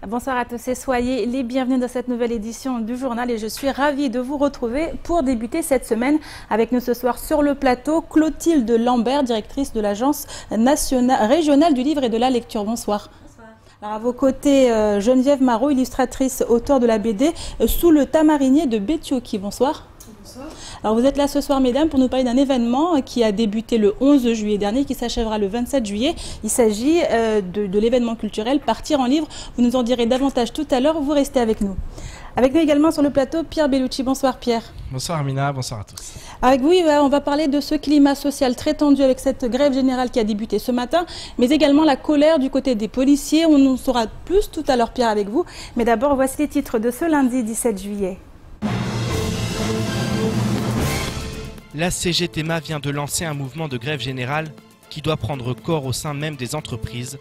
Bonsoir à tous et soyez les bienvenus dans cette nouvelle édition du journal et je suis ravie de vous retrouver pour débuter cette semaine avec nous ce soir sur le plateau Clotilde Lambert, directrice de l'Agence régionale du livre et de la lecture. Bonsoir. Alors à vos côtés, Geneviève Marot, illustratrice, auteure de la BD Sous le tamarinier de Betioki. Bonsoir. Bonsoir. Alors vous êtes là ce soir, mesdames, pour nous parler d'un événement qui a débuté le 11 juillet dernier, qui s'achèvera le 27 juillet. Il s'agit de l'événement culturel Partir en livre. Vous nous en direz davantage tout à l'heure, vous restez avec nous. Avec nous également sur le plateau, Pierre Bellucci. Bonsoir Pierre. Bonsoir Amina, bonsoir à tous. Avec vous, on va parler de ce climat social très tendu avec cette grève générale qui a débuté ce matin, mais également la colère du côté des policiers. On en saura plus tout à l'heure, Pierre, avec vous. Mais d'abord, voici les titres de ce lundi 17 juillet. La CGTMA vient de lancer un mouvement de grève générale qui doit prendre corps au sein même des entreprises.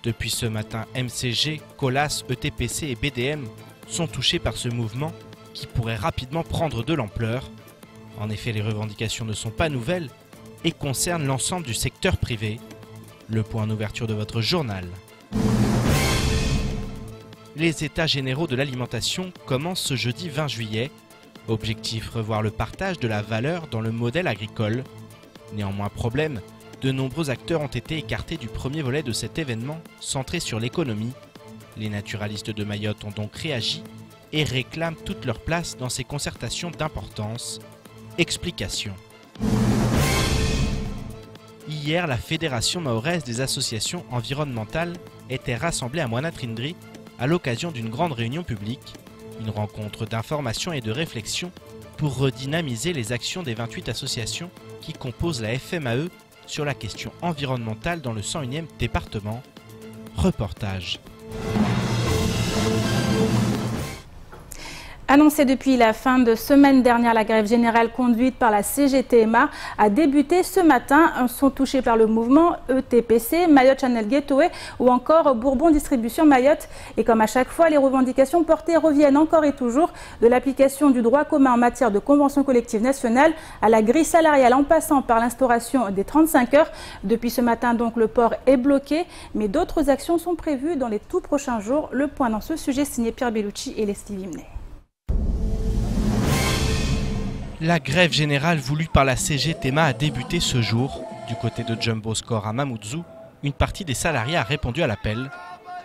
Depuis ce matin, MCG, Colas, ETPC et BDM sont touchés par ce mouvement qui pourrait rapidement prendre de l'ampleur. En effet, les revendications ne sont pas nouvelles et concernent l'ensemble du secteur privé. Le point en ouverture de votre journal. Les états généraux de l'alimentation commencent ce jeudi 20 juillet. Objectif, revoir le partage de la valeur dans le modèle agricole. Néanmoins, problème, de nombreux acteurs ont été écartés du premier volet de cet événement centré sur l'économie. Les naturalistes de Mayotte ont donc réagi et réclament toute leur place dans ces concertations d'importance. Explication. Hier, la Fédération mahoraise des associations environnementales était rassemblée à Moinatrindri à l'occasion d'une grande réunion publique. Une rencontre d'information et de réflexion pour redynamiser les actions des 28 associations qui composent la FMAE sur la question environnementale dans le 101e département. Reportage. Annoncée depuis la fin de semaine dernière, la grève générale conduite par la CGTMA a débuté ce matin. Sont touchés par le mouvement ETPC, Mayotte Channel Gateway ou encore Bourbon Distribution Mayotte. Et comme à chaque fois, les revendications portées reviennent encore et toujours de l'application du droit commun en matière de convention collective nationale à la grille salariale en passant par l'instauration des 35 heures. Depuis ce matin, donc, le port est bloqué, mais d'autres actions sont prévues dans les tout prochains jours. Le point dans ce sujet signé Pierre Bellucci et Leslie Vimnet. La grève générale voulue par la CGTMA a débuté ce jour. Du côté de Jumbo Score à Mamoudzou, une partie des salariés a répondu à l'appel.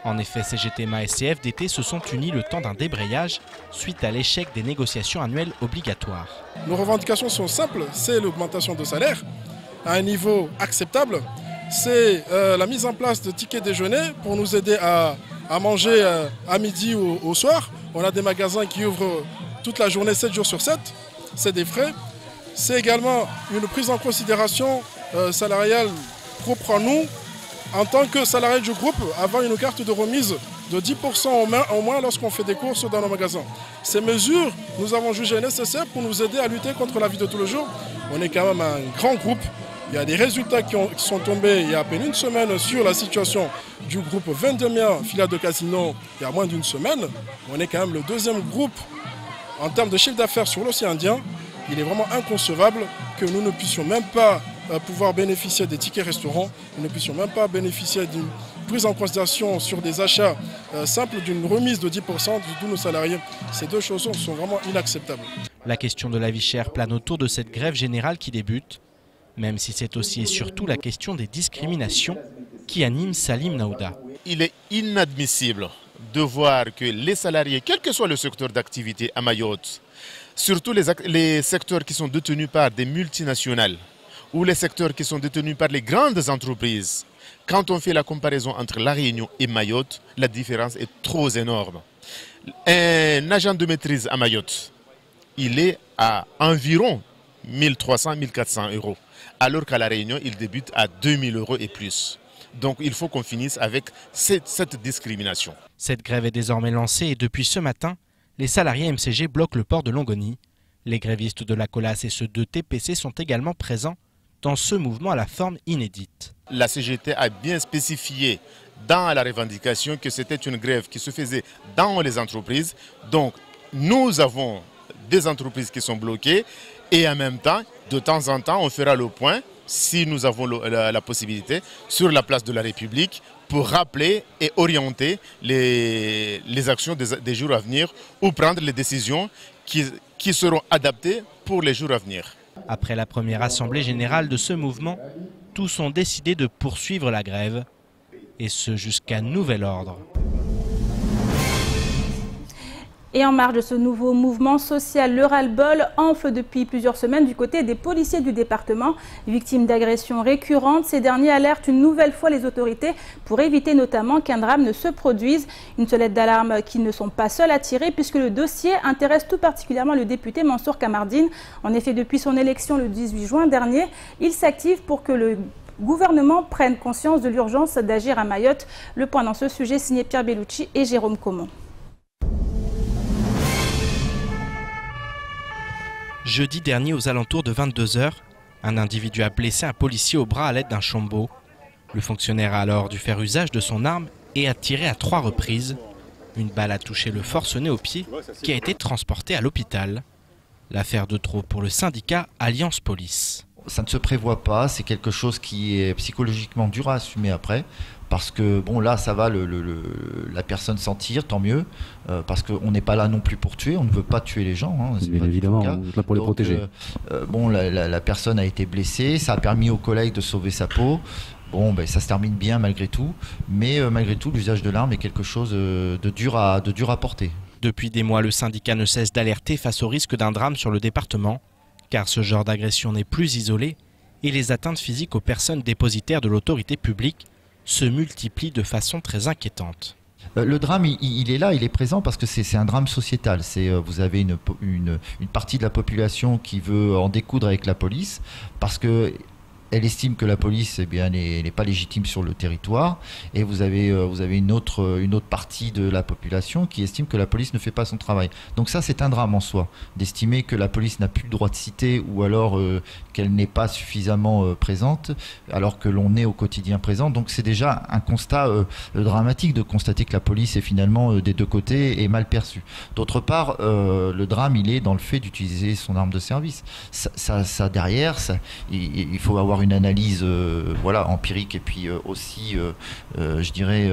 En effet, CGTMA et CFDT se sont unis le temps d'un débrayage suite à l'échec des négociations annuelles obligatoires. Nos revendications sont simples, c'est l'augmentation de salaire à un niveau acceptable. C'est la mise en place de tickets déjeuner pour nous aider à manger à midi ou au soir. On a des magasins qui ouvrent toute la journée, 7 jours sur 7. C'est des frais. C'est également une prise en considération salariale propre à nous. En tant que salarié du groupe, avoir une carte de remise de 10% au moins lorsqu'on fait des courses dans nos magasins. Ces mesures, nous avons jugé nécessaires pour nous aider à lutter contre la vie de tous les jours. On est quand même un grand groupe. Il y a des résultats qui sont tombés il y a à peine une semaine sur la situation du groupe 22e filiale de casino il y a moins d'une semaine. On est quand même le deuxième groupe en termes de chiffre d'affaires sur l'océan Indien. Il est vraiment inconcevable que nous ne puissions même pas pouvoir bénéficier des tickets restaurants, nous ne puissions même pas bénéficier d'une prise en considération sur des achats simples d'une remise de 10% de tous nos salariés. Ces deux choses sont vraiment inacceptables. La question de la vie chère plane autour de cette grève générale qui débute, même si c'est aussi et surtout la question des discriminations qui anime Salim Naouda. Il est inadmissible de voir que les salariés, quel que soit le secteur d'activité à Mayotte, surtout les secteurs qui sont détenus par des multinationales ou les secteurs qui sont détenus par les grandes entreprises, quand on fait la comparaison entre La Réunion et Mayotte, la différence est trop énorme. Un agent de maîtrise à Mayotte, il est à environ 1300-1400 euros, alors qu'à La Réunion, il débute à 2000 euros et plus. Donc il faut qu'on finisse avec cette discrimination. Cette grève est désormais lancée et depuis ce matin, les salariés MCG bloquent le port de Longoni. Les grévistes de la Colas et ceux de TPC sont également présents dans ce mouvement à la forme inédite. La CGT a bien spécifié dans la revendication que c'était une grève qui se faisait dans les entreprises. Donc nous avons des entreprises qui sont bloquées et en même temps, de temps en temps, on fera le point si nous avons la possibilité, sur la place de la République pour rappeler et orienter les actions des jours à venir ou prendre les décisions qui seront adaptées pour les jours à venir. Après la première assemblée générale de ce mouvement, tous ont décidé de poursuivre la grève, et ce jusqu'à nouvel ordre. Et en marge de ce nouveau mouvement social, le ras-le-bol enfle depuis plusieurs semaines du côté des policiers du département. Victimes d'agressions récurrentes, ces derniers alertent une nouvelle fois les autorités pour éviter notamment qu'un drame ne se produise. Une sonnette d'alarme qui ne sont pas seuls à tirer puisque le dossier intéresse tout particulièrement le député Mansour Kamardine. En effet, depuis son élection le 18 juin dernier, il s'active pour que le gouvernement prenne conscience de l'urgence d'agir à Mayotte. Le point dans ce sujet signé Pierre Bellucci et Jérôme Comon. Jeudi dernier, aux alentours de 22 h, un individu a blessé un policier au bras à l'aide d'un chombo. Le fonctionnaire a alors dû faire usage de son arme et a tiré à 3 reprises. Une balle a touché le forcené au pied, qui a été transporté à l'hôpital. L'affaire de trop pour le syndicat Alliance Police. Ça ne se prévoit pas, c'est quelque chose qui est psychologiquement dur à assumer après. Parce que bon là ça va, la personne s'en tire, tant mieux, parce qu'on n'est pas là non plus pour tuer, on ne veut pas tuer les gens. Hein, bien évidemment, on est là pour les protéger. Bon, la personne a été blessée, ça a permis aux collègues de sauver sa peau. Bon, ben, ça se termine bien malgré tout, mais malgré tout l'usage de l'arme est quelque chose de dur à porter. Depuis des mois, le syndicat ne cesse d'alerter face au risque d'un drame sur le département, car ce genre d'agression n'est plus isolé et les atteintes physiques aux personnes dépositaires de l'autorité publique se multiplient de façon très inquiétante. Le drame, il est là, il est présent parce que c'est un drame sociétal. Vous avez une partie de la population qui veut en découdre avec la police parce que elle estime que la police n'est pas légitime sur le territoire, et vous avez une autre partie de la population qui estime que la police ne fait pas son travail. Donc ça, c'est un drame en soi, d'estimer que la police n'a plus le droit de citer ou alors qu'elle n'est pas suffisamment présente, alors que l'on est au quotidien présent. Donc c'est déjà un constat dramatique de constater que la police est finalement des deux côtés et mal perçue. D'autre part, le drame, il est dans le fait d'utiliser son arme de service. Ça derrière, il faut avoir une analyse empirique et puis aussi je dirais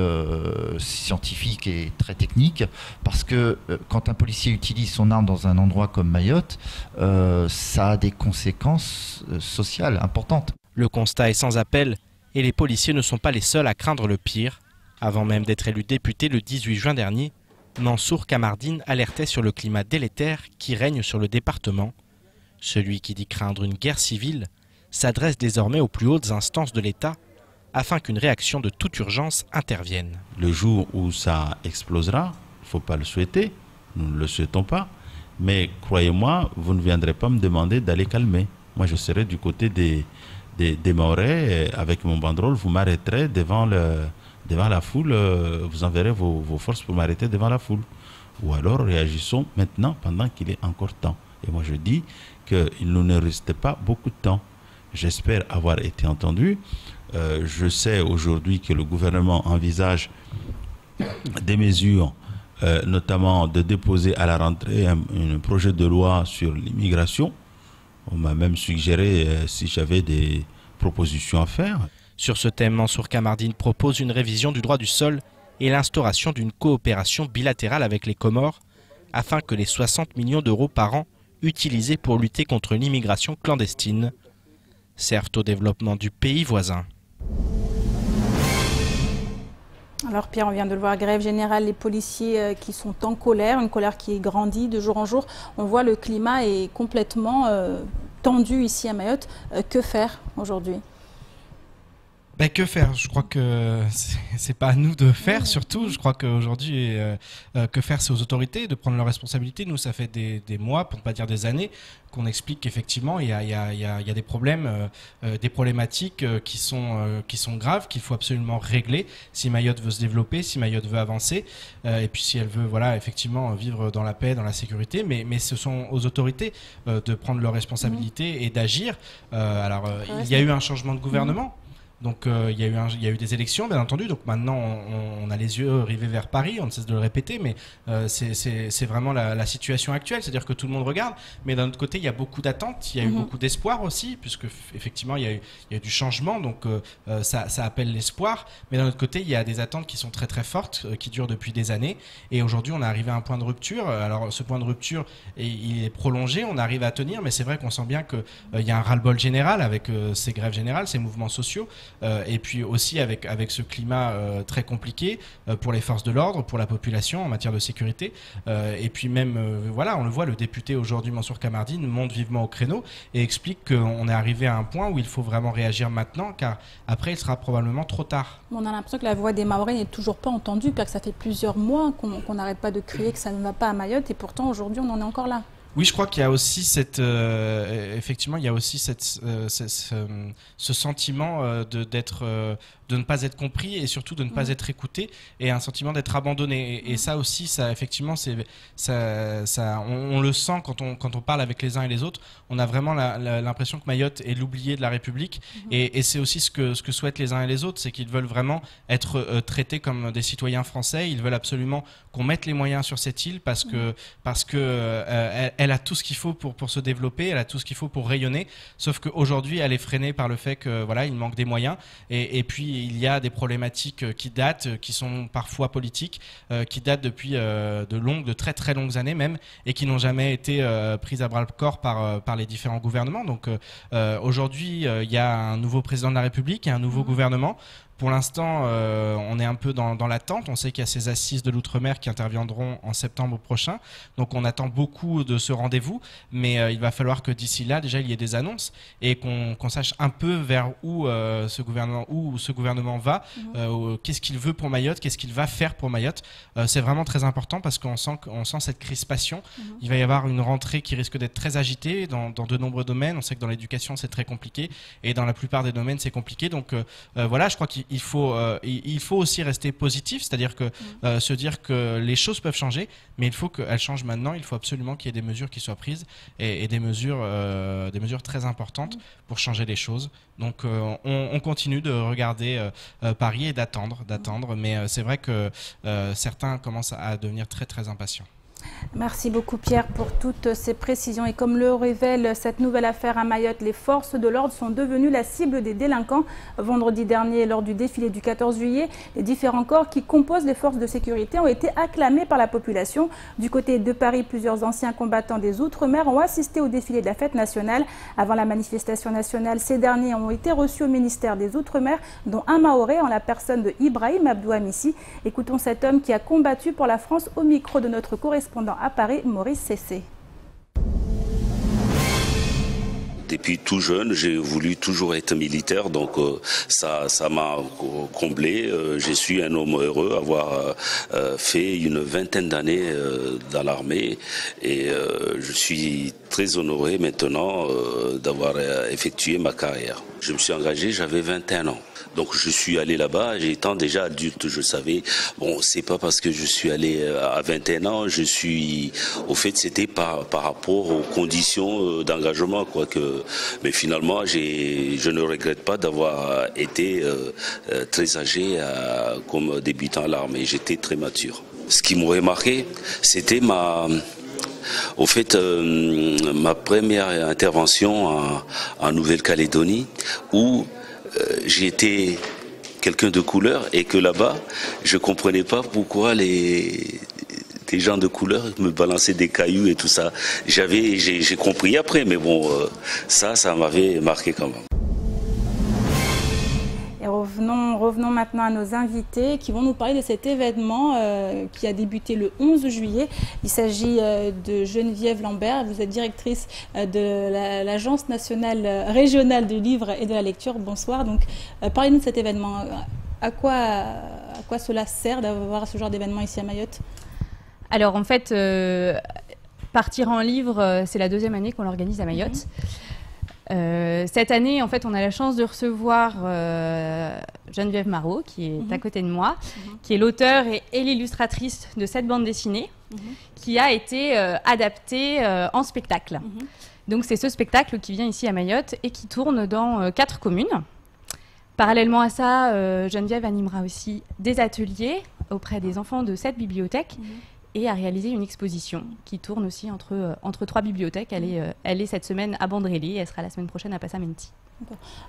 scientifique et très technique, parce que quand un policier utilise son arme dans un endroit comme Mayotte, ça a des conséquences sociales importantes. Le constat est sans appel et les policiers ne sont pas les seuls à craindre le pire. Avant même d'être élu député le 18 juin dernier, Mansour Kamardine alertait sur le climat délétère qui règne sur le département. Celui qui dit craindre une guerre civile s'adresse désormais aux plus hautes instances de l'État afin qu'une réaction de toute urgence intervienne. Le jour où ça explosera, il ne faut pas le souhaiter, nous ne le souhaitons pas, mais croyez-moi, vous ne viendrez pas me demander d'aller calmer. Moi, je serai du côté des Mahorais, avec mon banderole, vous m'arrêterez devant la foule, vous enverrez vos forces pour m'arrêter devant la foule. Ou alors réagissons maintenant pendant qu'il est encore temps. Et moi je dis qu'il ne reste pas beaucoup de temps. J'espère avoir été entendu. Je sais aujourd'hui que le gouvernement envisage des mesures, notamment de déposer à la rentrée un projet de loi sur l'immigration. On m'a même suggéré si j'avais des propositions à faire. Sur ce thème, Mansour Kamardine propose une révision du droit du sol et l'instauration d'une coopération bilatérale avec les Comores afin que les 60 millions d'euros par an utilisés pour lutter contre l'immigration clandestine servent au développement du pays voisin. Alors Pierre, on vient de le voir, grève générale, les policiers qui sont en colère, une colère qui grandit de jour en jour. On voit le climat est complètement tendu ici à Mayotte. Que faire aujourd'hui ? Ben, que faire? Je crois que c'est pas à nous de faire, surtout. Je crois qu'aujourd'hui, que faire, c'est aux autorités de prendre leurs responsabilités. Nous, ça fait des mois, pour ne pas dire des années, qu'on explique qu'effectivement, il y a des problèmes, des problématiques qui sont graves, qu'il faut absolument régler si Mayotte veut se développer, si Mayotte veut avancer, et puis si elle veut, voilà, effectivement, vivre dans la paix, dans la sécurité. Mais ce sont aux autorités de prendre leurs responsabilités et d'agir. Il y a eu un changement de gouvernement. Donc il y a eu des élections, bien entendu. Donc maintenant, on a les yeux rivés vers Paris. On ne cesse de le répéter, mais c'est vraiment la situation actuelle. C'est-à-dire que tout le monde regarde. Mais d'un autre côté, il y a beaucoup d'attentes. Il y a eu beaucoup d'espoir aussi, puisque effectivement, il y a eu du changement. Donc ça appelle l'espoir. Mais d'un autre côté, il y a des attentes qui sont très très fortes, qui durent depuis des années. Et aujourd'hui, on est arrivé à un point de rupture. Alors ce point de rupture, il est prolongé. On arrive à tenir, mais c'est vrai qu'on sent bien qu'il y a un ras-le-bol général avec ces grèves générales, ces mouvements sociaux. Et puis aussi avec ce climat très compliqué pour les forces de l'ordre, pour la population en matière de sécurité. Et puis même, voilà, on le voit, le député aujourd'hui, Mansour Kamardine, monte vivement au créneau et explique qu'on est arrivé à un point où il faut vraiment réagir maintenant, car après, il sera probablement trop tard. On a l'impression que la voix des Mahorais n'est toujours pas entendue, parce que ça fait plusieurs mois qu'on n'arrête pas de crier que ça ne va pas à Mayotte, et pourtant aujourd'hui, on en est encore là. Oui, je crois qu'il y a aussi effectivement, il y a aussi ce sentiment de ne pas être compris et surtout de ne pas être écouté, et un sentiment d'être abandonné. Et ça aussi, ça effectivement, on le sent quand on parle avec les uns et les autres. On a vraiment l'impression que Mayotte est l'oublié de la République, et c'est aussi ce que souhaitent les uns et les autres, c'est qu'ils veulent vraiment être traités comme des citoyens français. Ils veulent absolument qu'on mette les moyens sur cette île parce que elle a tout ce qu'il faut pour se développer, elle a tout ce qu'il faut pour rayonner, sauf qu'aujourd'hui elle est freinée par le fait que voilà, il manque des moyens, et puis il y a des problématiques qui datent, qui sont parfois politiques, qui datent depuis de très très longues années même, et qui n'ont jamais été prises à bras-le-corps par les différents gouvernements. Donc aujourd'hui il y a un nouveau président de la République et un nouveau gouvernement. Pour l'instant, on est un peu dans l'attente. On sait qu'il y a ces assises de l'outre-mer qui interviendront en septembre prochain. Donc on attend beaucoup de ce rendez-vous. Mais il va falloir que d'ici là, déjà, il y ait des annonces et qu'on sache un peu vers où ce gouvernement va, qu'est-ce qu'il veut pour Mayotte, qu'est-ce qu'il va faire pour Mayotte. C'est vraiment très important parce qu'on sent cette crispation. Il va y avoir une rentrée qui risque d'être très agitée dans de nombreux domaines. On sait que dans l'éducation, c'est très compliqué. Et dans la plupart des domaines, c'est compliqué. Donc voilà, je crois qu'il faut aussi rester positif, c'est-à-dire que se dire que les choses peuvent changer, mais il faut qu'elles changent maintenant. Il faut absolument qu'il y ait des mesures qui soient prises et des mesures très importantes pour changer les choses. Donc on continue de regarder Paris et d'attendre, mais c'est vrai que certains commencent à devenir très très impatients. Merci beaucoup Pierre pour toutes ces précisions. Et comme le révèle cette nouvelle affaire à Mayotte, les forces de l'ordre sont devenues la cible des délinquants. Vendredi dernier, lors du défilé du 14 juillet, les différents corps qui composent les forces de sécurité ont été acclamés par la population. Du côté de Paris, plusieurs anciens combattants des Outre-mer ont assisté au défilé de la fête nationale. Avant la manifestation nationale, ces derniers ont été reçus au ministère des Outre-mer, dont un Mahorais en la personne de Ibrahim Abdou Amissi. Écoutons cet homme qui a combattu pour la France au micro de notre correspondant à Paris, Maurice Cessé. Depuis tout jeune, j'ai voulu toujours être militaire, donc ça m'a comblé. Je suis un homme heureux avoir fait une vingtaine d'années dans l'armée, et je suis très honoré maintenant d'avoir effectué ma carrière. Je me suis engagé, j'avais 21 ans. Donc je suis allé là-bas, étant déjà adulte, je savais, bon, c'est pas parce que je suis allé à 21 ans, au fait, c'était par rapport aux conditions d'engagement, quoi, mais finalement, je ne regrette pas d'avoir été très âgé comme débutant à l'armée. J'étais très mature. Ce qui m'aurait marqué, c'était ma première intervention en Nouvelle-Calédonie, où j'étais quelqu'un de couleur, et que là-bas, je comprenais pas pourquoi des gens de couleur me balançaient des cailloux et tout ça. J'ai compris après, mais bon, ça m'avait marqué quand même. Et revenons maintenant à nos invités qui vont nous parler de cet événement qui a débuté le 11 juillet. Il s'agit de Geneviève Lambert. Vous êtes directrice de l'Agence nationale régionale du livre et de la lecture. Bonsoir. Donc, parlez-nous de cet événement. À quoi cela sert d'avoir ce genre d'événement ici à Mayotte? Alors, en fait, Partir en livre, c'est la deuxième année qu'on l'organise à Mayotte. Cette année, en fait, on a la chance de recevoir Geneviève Marot, qui est à côté de moi, qui est l'auteure et l'illustratrice de cette bande dessinée, qui a été adaptée en spectacle. Donc, c'est ce spectacle qui vient ici à Mayotte et qui tourne dans 4 communes. Parallèlement à ça, Geneviève animera aussi des ateliers auprès des enfants de cette bibliothèque et a réalisé une exposition qui tourne aussi entre 3 bibliothèques. Elle est cette semaine à Bandrélé et elle sera la semaine prochaine à Passamenti.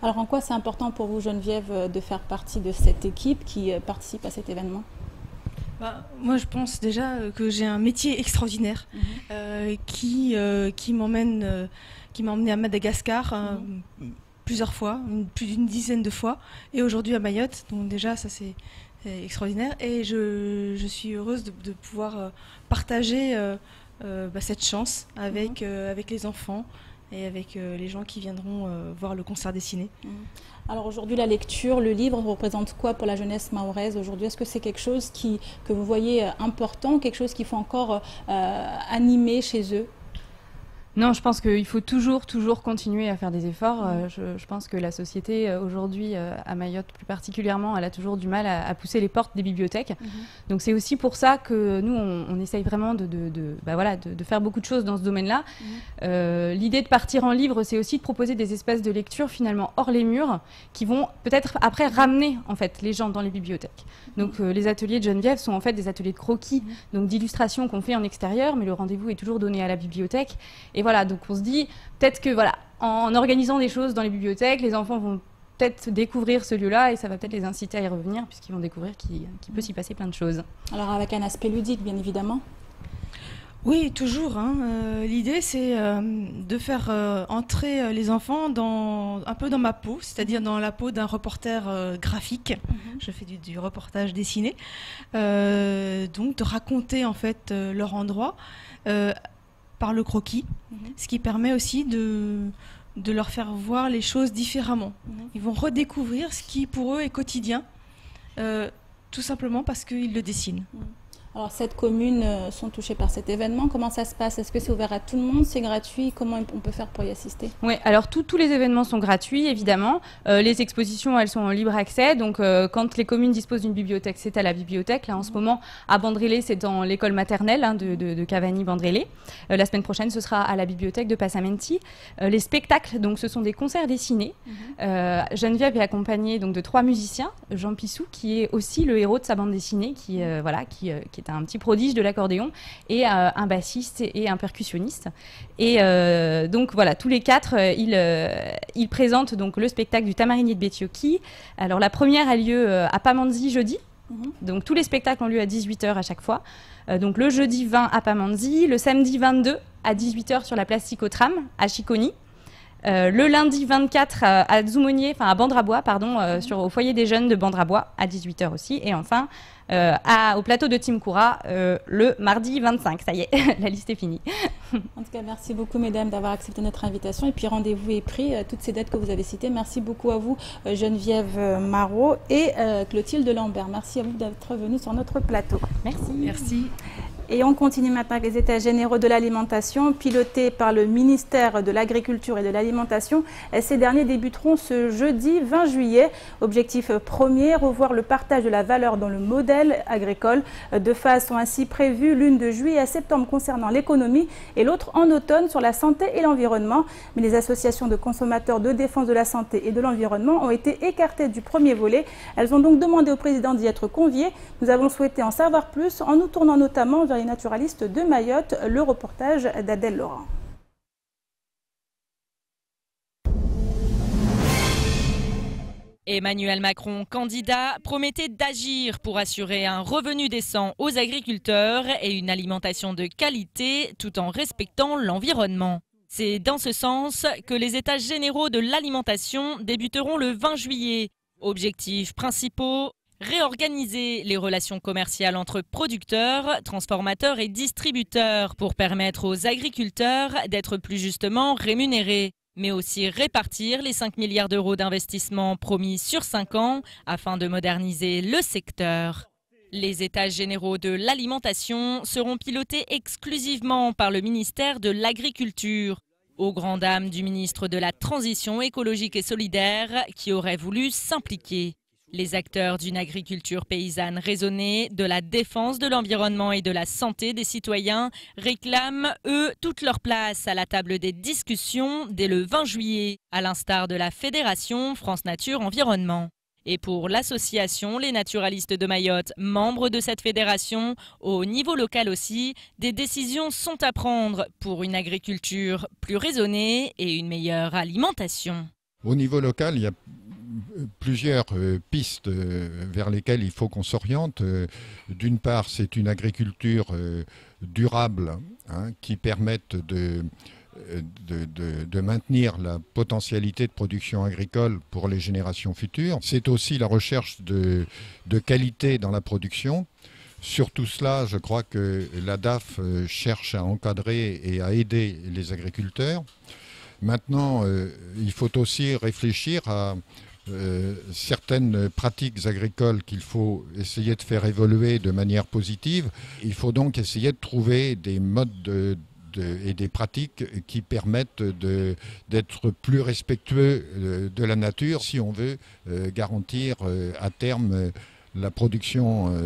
Alors en quoi c'est important pour vous, Geneviève, de faire partie de cette équipe qui participe à cet événement ? Moi, je pense déjà que j'ai un métier extraordinaire qui m'a emmené à Madagascar plusieurs fois, plus d'1 dizaine de fois, et aujourd'hui à Mayotte. Donc déjà, ça c'est extraordinaire. Et je suis heureuse de pouvoir partager cette chance avec les enfants et avec les gens qui viendront voir le concert dessiné. Alors aujourd'hui, la lecture, le livre représente quoi pour la jeunesse mahoraise aujourd'hui? Est-ce que c'est quelque chose que vous voyez important, quelque chose qu'il faut encore animer chez eux? Non, je pense qu'il faut toujours continuer à faire des efforts. Je pense que la société aujourd'hui, à Mayotte plus particulièrement, elle a toujours du mal à pousser les portes des bibliothèques. Donc c'est aussi pour ça que nous, on essaye vraiment de faire beaucoup de choses dans ce domaine-là. L'idée de partir en livre, c'est aussi de proposer des espaces de lecture finalement hors les murs, qui vont peut-être après ramener en fait les gens dans les bibliothèques. Donc les ateliers de Geneviève sont en fait des ateliers de croquis, donc d'illustrations qu'on fait en extérieur, mais le rendez-vous est toujours donné à la bibliothèque. Et voilà, donc on se dit peut-être que en organisant des choses dans les bibliothèques, les enfants vont peut-être découvrir ce lieu-là et ça va peut-être les inciter à y revenir puisqu'ils vont découvrir qu'il peut s'y passer plein de choses. Alors avec un aspect ludique, bien évidemment. Oui, toujours. L'idée, c'est de faire entrer les enfants un peu dans ma peau, c'est-à-dire dans la peau d'un reporter graphique. Je fais du reportage dessiné. Donc, de raconter en fait leur endroit par le croquis, ce qui permet aussi de leur faire voir les choses différemment. Ils vont redécouvrir ce qui, pour eux, est quotidien, tout simplement parce qu'ils le dessinent. Alors, 7 communes sont touchées par cet événement. Comment ça se passe? Est-ce que c'est ouvert à tout le monde? C'est gratuit? Comment on peut faire pour y assister? Oui, alors tous les événements sont gratuits, évidemment. Les expositions, elles sont en libre accès. Donc, quand les communes disposent d'une bibliothèque, c'est à la bibliothèque. Là, en ce moment, à Bandrélé, c'est dans l'école maternelle de Cavani-Bandrélé. La semaine prochaine, ce sera à la bibliothèque de Passamenti. Les spectacles, donc, ce sont des concerts dessinés. Geneviève est accompagnée donc, de 3 musiciens. Jean Pissou, qui est aussi le héros de sa bande dessinée, qui est un petit prodige de l'accordéon, et un bassiste et un percussionniste. Et donc voilà, tous les 4, ils présentent donc le spectacle du Tamarinier de Betioki. Alors la première a lieu à Pamandzi jeudi. Donc tous les spectacles ont lieu à 18h à chaque fois. Donc le jeudi 20 à Pamandzi, le samedi 22 à 18h sur la place Psychotram à Chiconi. Le lundi 24 à Zoumonier, enfin à Bandrabois, pardon, au foyer des jeunes de Bandrabois à 18h aussi. Et enfin au plateau de Timkoura le mardi 25. Ça y est, la liste est finie. En tout cas, merci beaucoup mesdames d'avoir accepté notre invitation. Et puis rendez-vous est pris, toutes ces dates que vous avez citées. Merci beaucoup à vous Geneviève Marot et Clotilde Lambert. Merci à vous d'être venus sur notre plateau. Merci. Merci. Et on continue maintenant avec les États généraux de l'alimentation, pilotés par le ministère de l'Agriculture et de l'Alimentation. Ces derniers débuteront ce jeudi 20 juillet. Objectif premier, revoir le partage de la valeur dans le modèle agricole. 2 phases sont ainsi prévues, l'une de juillet à septembre concernant l'économie et l'autre en automne sur la santé et l'environnement. Mais les associations de consommateurs de défense de la santé et de l'environnement ont été écartées du premier volet. Elles ont donc demandé au président d'y être convié. Nous avons souhaité en savoir plus en nous tournant notamment vers les naturalistes de Mayotte, le reportage d'Adèle Laurent. Emmanuel Macron, candidat, promettait d'agir pour assurer un revenu décent aux agriculteurs et une alimentation de qualité tout en respectant l'environnement. C'est dans ce sens que les États généraux de l'alimentation débuteront le 20 juillet. Objectifs principaux: réorganiser les relations commerciales entre producteurs, transformateurs et distributeurs pour permettre aux agriculteurs d'être plus justement rémunérés, mais aussi répartir les 5 milliards d'euros d'investissement promis sur 5 ans afin de moderniser le secteur. Les États généraux de l'alimentation seront pilotés exclusivement par le ministère de l'Agriculture, aux grandes dames du ministre de la Transition écologique et solidaire qui aurait voulu s'impliquer. Les acteurs d'une agriculture paysanne raisonnée, de la défense de l'environnement et de la santé des citoyens réclament, eux, toute leur place à la table des discussions dès le 20 juillet, à l'instar de la Fédération France Nature Environnement. Et pour l'association Les Naturalistes de Mayotte, membre de cette fédération, au niveau local aussi, des décisions sont à prendre pour une agriculture plus raisonnée et une meilleure alimentation. Au niveau local, il y a plusieurs pistes vers lesquelles il faut qu'on s'oriente. D'une part, c'est une agriculture durable qui permette de maintenir la potentialité de production agricole pour les générations futures. C'est aussi la recherche de qualité dans la production. Sur tout cela, je crois que la DAF cherche à encadrer et à aider les agriculteurs. Maintenant, il faut aussi réfléchir à certaines pratiques agricoles qu'il faut essayer de faire évoluer de manière positive. Il faut donc essayer de trouver des modes et des pratiques qui permettent d'être plus respectueux de la nature si on veut garantir à terme la production,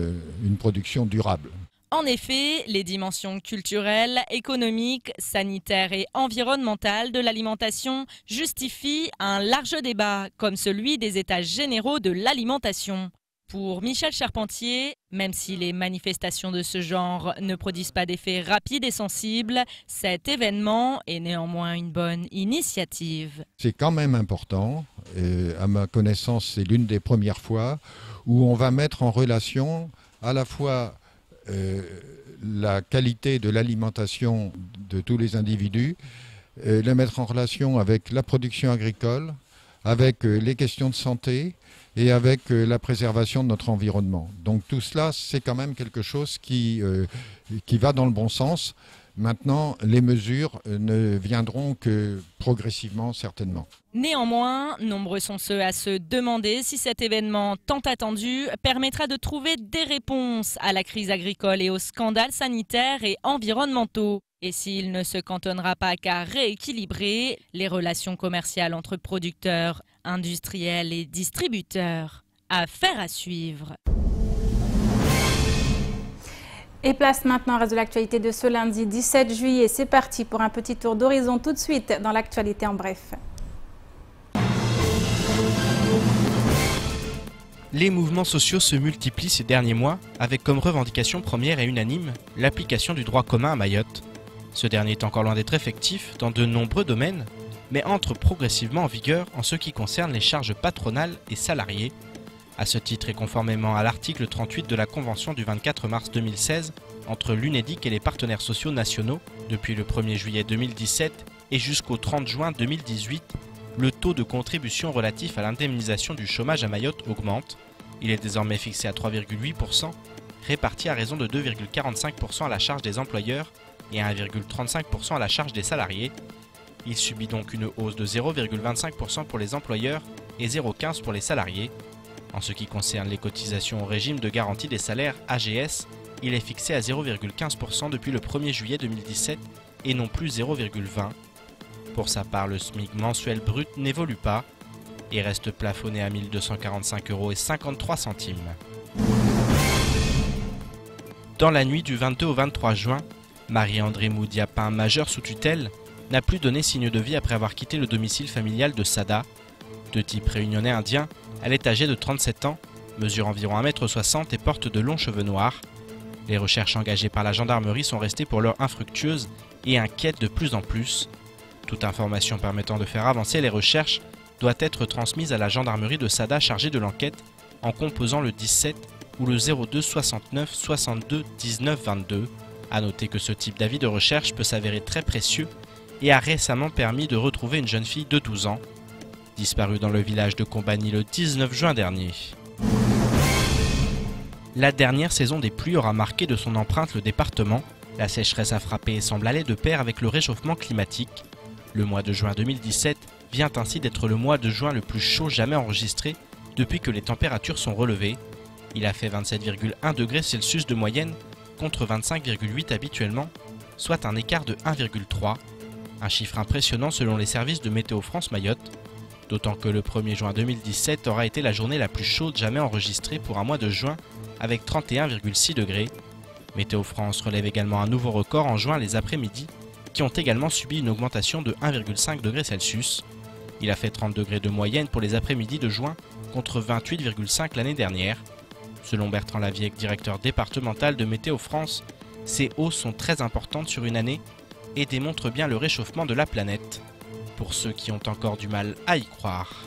une production durable. En effet, les dimensions culturelles, économiques, sanitaires et environnementales de l'alimentation justifient un large débat, comme celui des États généraux de l'alimentation. Pour Michel Charpentier, même si les manifestations de ce genre ne produisent pas d'effets rapides et sensibles, cet événement est néanmoins une bonne initiative. C'est quand même important, à ma connaissance c'est l'une des premières fois, où on va mettre en relation à la fois la qualité de l'alimentation de tous les individus, les mettre en relation avec la production agricole, avec les questions de santé et avec la préservation de notre environnement. Donc tout cela, c'est quand même quelque chose qui va dans le bon sens. Maintenant, les mesures ne viendront que progressivement, certainement. Néanmoins, nombreux sont ceux à se demander si cet événement tant attendu permettra de trouver des réponses à la crise agricole et aux scandales sanitaires et environnementaux. Et s'il ne se cantonnera pas qu'à rééquilibrer les relations commerciales entre producteurs, industriels et distributeurs. Affaire à suivre. Et place maintenant au reste de l'actualité de ce lundi 17 juillet. C'est parti pour un petit tour d'horizon tout de suite dans l'actualité en bref. Les mouvements sociaux se multiplient ces derniers mois avec comme revendication première et unanime l'application du droit commun à Mayotte. Ce dernier est encore loin d'être effectif dans de nombreux domaines, mais entre progressivement en vigueur en ce qui concerne les charges patronales et salariées. À ce titre et conformément à l'article 38 de la Convention du 24 mars 2016 entre l'UNEDIC et les partenaires sociaux nationaux, depuis le 1er juillet 2017 et jusqu'au 30 juin 2018, le taux de contribution relatif à l'indemnisation du chômage à Mayotte augmente. Il est désormais fixé à 3,8%, réparti à raison de 2,45% à la charge des employeurs et à 1,35% à la charge des salariés. Il subit donc une hausse de 0,25% pour les employeurs et 0,15% pour les salariés. En ce qui concerne les cotisations au régime de garantie des salaires AGS, il est fixé à 0,15% depuis le 1er juillet 2017 et non plus 0,20%. Pour sa part, le SMIC mensuel brut n'évolue pas et reste plafonné à 1 245,53 €. Dans la nuit du 22 au 23 juin, Marie-André Moudiapin, majeure sous tutelle, n'a plus donné signe de vie après avoir quitté le domicile familial de Sada. De type réunionnais indien, elle est âgée de 37 ans, mesure environ 1,60 m et porte de longs cheveux noirs. Les recherches engagées par la gendarmerie sont restées pour l'heure infructueuses et inquiètent de plus en plus. Toute information permettant de faire avancer les recherches doit être transmise à la gendarmerie de Sada chargée de l'enquête en composant le 17 ou le 02 69 62 19 22. A noter que ce type d'avis de recherche peut s'avérer très précieux et a récemment permis de retrouver une jeune fille de 12 ans, disparue dans le village de Combagny le 19 juin dernier. La dernière saison des pluies aura marqué de son empreinte le département. La sécheresse a frappé et semble aller de pair avec le réchauffement climatique. Le mois de juin 2017 vient ainsi d'être le mois de juin le plus chaud jamais enregistré depuis que les températures sont relevées. Il a fait 27,1 degrés Celsius de moyenne contre 25,8 habituellement, soit un écart de 1,3. Un chiffre impressionnant selon les services de Météo France Mayotte, d'autant que le 1er juin 2017 aura été la journée la plus chaude jamais enregistrée pour un mois de juin avec 31,6 degrés. Météo France relève également un nouveau record en juin les après-midi qui ont également subi une augmentation de 1,5 degrés Celsius. Il a fait 30 degrés de moyenne pour les après-midi de juin contre 28,5 l'année dernière. Selon Bertrand Laviec, directeur départemental de Météo France, ces hausses sont très importantes sur une année et démontrent bien le réchauffement de la planète, pour ceux qui ont encore du mal à y croire.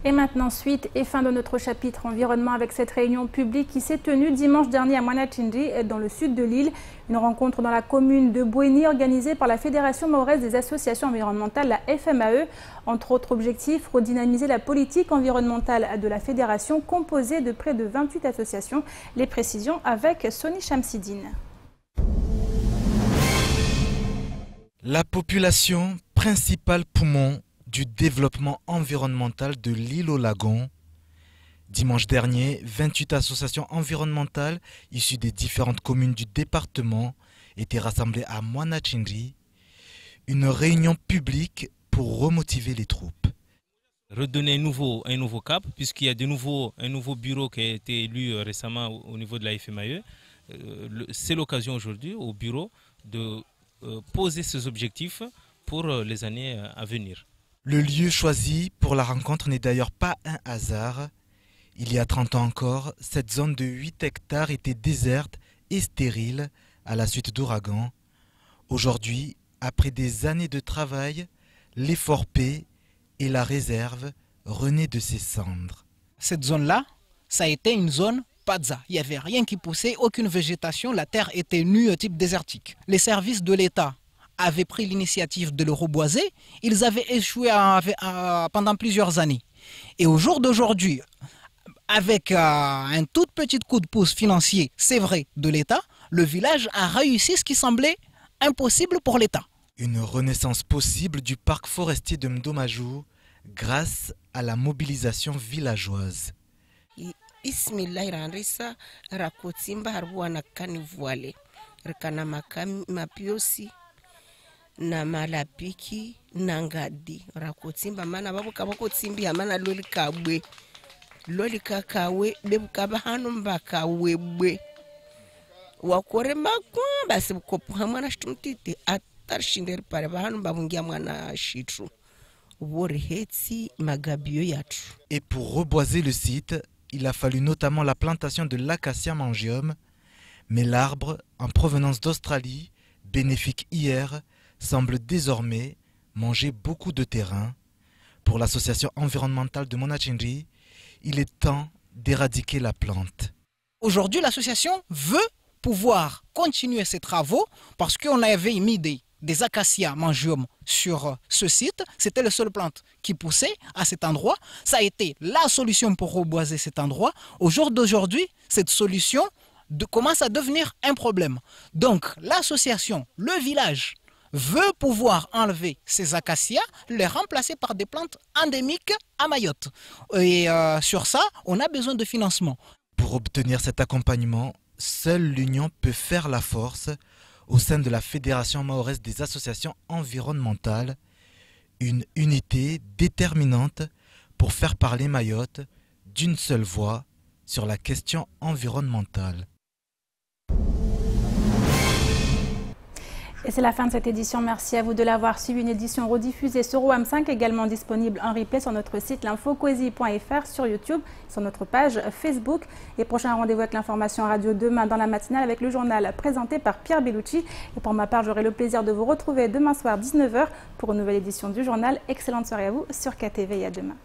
Et maintenant, suite et fin de notre chapitre environnement avec cette réunion publique qui s'est tenue dimanche dernier à Mwanachindri, dans le sud de l'île. Une rencontre dans la commune de Bouéni organisée par la Fédération mahoraise des associations environnementales, la FMAE. Entre autres objectifs, redynamiser la politique environnementale de la fédération composée de près de 28 associations. Les précisions avec Sony Chamsidine. La population, principal poumon du développement environnemental de l'île au lagon. Dimanche dernier, 28 associations environnementales issues des différentes communes du département étaient rassemblées à Mwanachindri. Une réunion publique pour remotiver les troupes. Redonner un nouveau cap, puisqu'il y a un nouveau bureau qui a été élu récemment au niveau de la FMAE. C'est l'occasion aujourd'hui au bureau de poser ses objectifs pour les années à venir. Le lieu choisi pour la rencontre n'est d'ailleurs pas un hasard. Il y a 30 ans encore, cette zone de 8 hectares était déserte et stérile à la suite d'ouragans. Aujourd'hui, après des années de travail, l'effort paie et la réserve renaît de ses cendres. Cette zone-là, ça a été une zone Padza. Il n'y avait rien qui poussait, aucune végétation, la terre était nue type désertique. Les services de l'État avaient pris l'initiative de le reboiser, ils avaient échoué pendant plusieurs années. Et au jour d'aujourd'hui, avec un tout petit coup de pouce financier, c'est vrai, de l'État, le village a réussi ce qui semblait impossible pour l'État. Une renaissance possible du parc forestier de Mdomajou grâce à la mobilisation villageoise. Bismillahirrahmanirrahim rakotimba harwana kanivuale rikana mapiosi na malapiki nangadi rakotimba mana babuka bakotimbi amana loli kakawe bebukaba hanu mbaka webwe wakore makwa basi bukopo hamana shtumtite atarshinderi pare bahanu babungia mwana shitru worhetsi magabio yatu. Et pour reboiser le site, il a fallu notamment la plantation de l'Acacia mangium, mais l'arbre, en provenance d'Australie, bénéfique hier, semble désormais manger beaucoup de terrain. Pour l'association environnementale de Mwanachindri, il est temps d'éradiquer la plante. Aujourd'hui, l'association veut pouvoir continuer ses travaux parce qu'on avait mis des acacias mangium sur ce site. C'était la seule plante qui poussait à cet endroit. Ça a été la solution pour reboiser cet endroit. Au jour d'aujourd'hui, cette solution commence à devenir un problème. Donc l'association, le village, veut pouvoir enlever ces acacias, les remplacer par des plantes endémiques à Mayotte. Et sur ça, on a besoin de financement. Pour obtenir cet accompagnement, seule l'union peut faire la force. Au sein de la Fédération mahoraise des associations environnementales, une unité déterminante pour faire parler Mayotte d'une seule voix sur la question environnementale. Et c'est la fin de cette édition. Merci à vous de l'avoir suivi. Une édition rediffusée sur OAM5, également disponible en replay sur notre site l'infocoesie.fr, sur YouTube, sur notre page Facebook. Et prochain rendez-vous avec l'information radio demain dans la matinale avec le journal présenté par Pierre Bellucci. Et pour ma part, j'aurai le plaisir de vous retrouver demain soir 19h pour une nouvelle édition du journal. Excellente soirée à vous sur KTV et à demain.